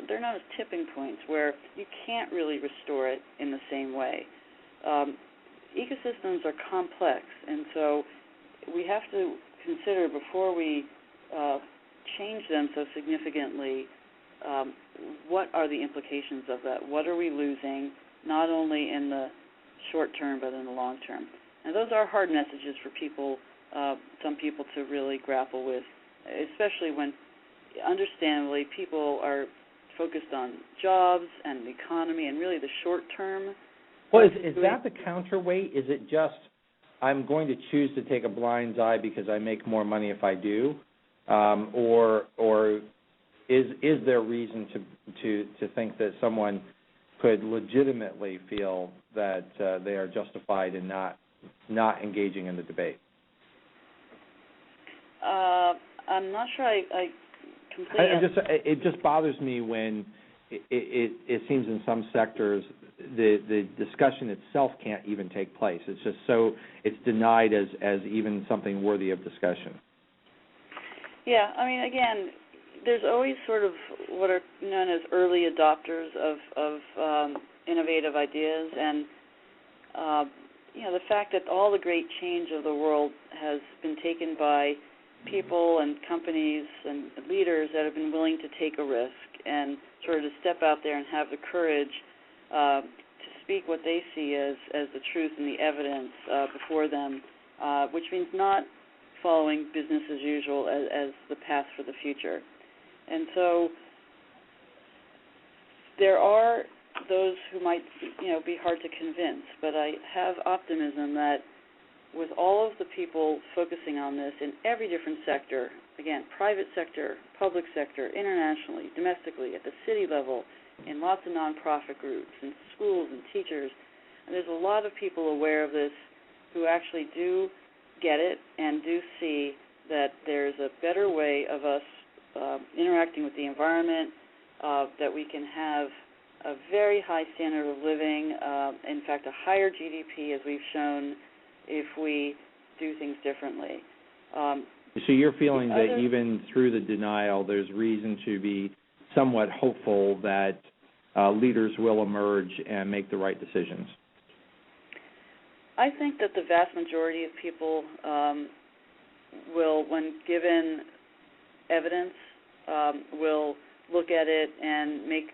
they're known as tipping points where you can't really restore it in the same way. Ecosystems are complex, and so we have to consider before we change them so significantly, what are the implications of that? What are we losing, not only in the short term but in the long term? And those are hard messages for people, some people to really grapple with, especially when, understandably, people are focused on jobs and the economy and really the short term. Well, is that the counterweight? Is it just I'm going to choose to take a blind eye because I make more money if I do, or is there reason to think that someone could legitimately feel that they are justified in not not engaging in the debate? I'm not sure I completely... It just bothers me when it seems in some sectors the discussion itself can't even take place. It's just it's denied as even something worthy of discussion. Yeah, I mean, again, there's always sort of what are known as early adopters of innovative ideas, and the fact that all the great change of the world has been taken by people and companies and leaders that have been willing to take a risk and sort of to step out there and have the courage to speak what they see as the truth and the evidence before them, which means not following business as usual as the path for the future. And so there are those who might be hard to convince, but I have optimism that with all of the people focusing on this in every different sector, again, private sector, public sector, internationally, domestically, at the city level, in lots of nonprofit groups, and schools and teachers, and there's a lot of people aware of this who actually do get it and do see that there's a better way of us interacting with the environment, that we can have a very high standard of living, in fact, a higher GDP, as we've shown, if we do things differently. So you're feeling that even through the denial, there's reason to be somewhat hopeful that leaders will emerge and make the right decisions? I think that the vast majority of people will, when given evidence, will look at it and make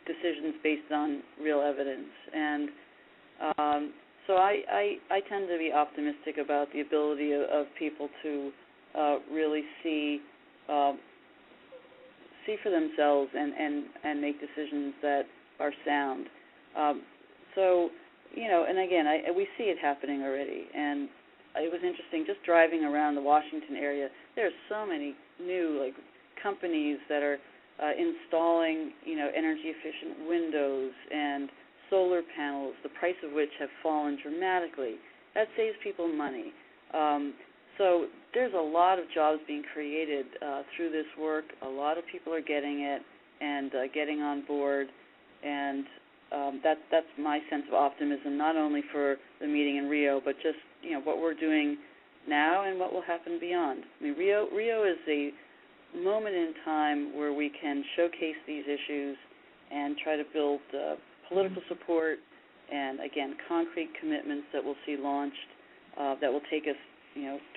decisions based on real evidence. And so I tend to be optimistic about the ability of people to really see for themselves and make decisions that are sound. And again, we see it happening already. And it was interesting just driving around the Washington area. There are so many new companies that are installing energy efficient windows and solar panels, the price of which have fallen dramatically. That saves people money. So there's a lot of jobs being created through this work. A lot of people are getting it and getting on board, and that's my sense of optimism, not only for the meeting in Rio, but just what we're doing now and what will happen beyond. I mean, Rio is a moment in time where we can showcase these issues and try to build political support and, again, concrete commitments that we'll see launched that will take us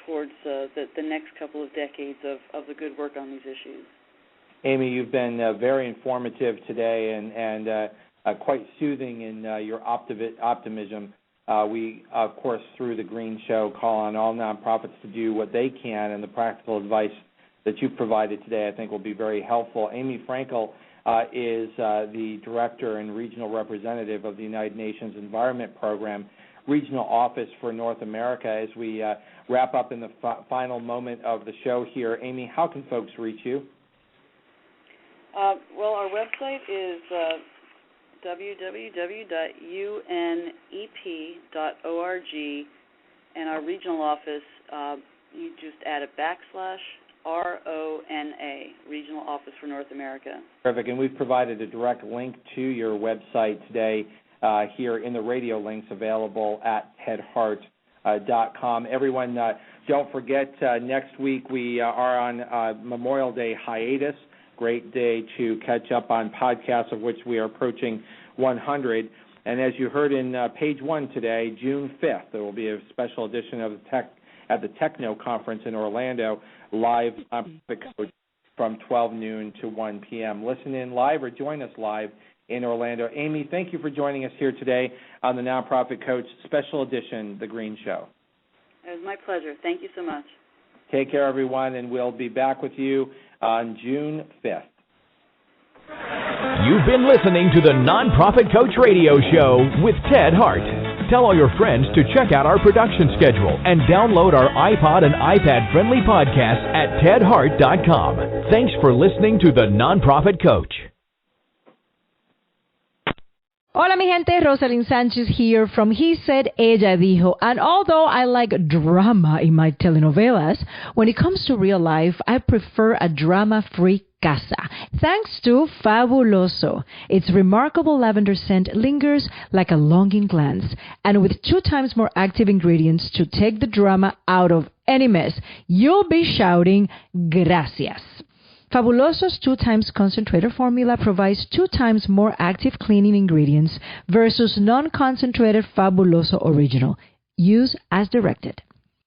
towards the next couple of decades of the good work on these issues. Amy, you've been very informative today and quite soothing in your optimism. We, of course, through the Green Show, call on all nonprofits to do what they can, and the practical advice that you've provided today I think will be very helpful. Amy Fraenkel is the Director and Regional Representative of the United Nations Environment Program, Regional Office for North America. As we wrap up in the final moment of the show here, Amy, how can folks reach you? Well, our website is www.unep.org, and our regional office, you just add a /RONA, Regional Office for North America. Perfect, and we've provided a direct link to your website today here in the radio links available at tedhart.com. Everyone, don't forget, next week we are on Memorial Day hiatus. Great day to catch up on podcasts, of which we are approaching 100. And as you heard in page one today, June 5th, there will be a special edition of at the Techno Conference in Orlando, live from 12 noon to 1 p.m. Listen in live or join us live in Orlando. Amy, thank you for joining us here today on the Nonprofit Coach Special Edition, The Green Show. It was my pleasure. Thank you so much. Take care, everyone, and we'll be back with you on June 5th. You've been listening to the Nonprofit Coach Radio Show with Ted Hart. Tell all your friends to check out our production schedule and download our iPod and iPad-friendly podcast at tedhart.com. Thanks for listening to the Nonprofit Coach. Hola mi gente, Rosalind Sanchez here from He Said, Ella Dijo. And although I like drama in my telenovelas, when it comes to real life, I prefer a drama-free casa. Thanks to Fabuloso. Its remarkable lavender scent lingers like a longing glance. And with 2 times more active ingredients to take the drama out of any mess, you'll be shouting, gracias. Fabuloso's 2 times concentrated formula provides 2 times more active cleaning ingredients versus non-concentrated Fabuloso Original. Use as directed.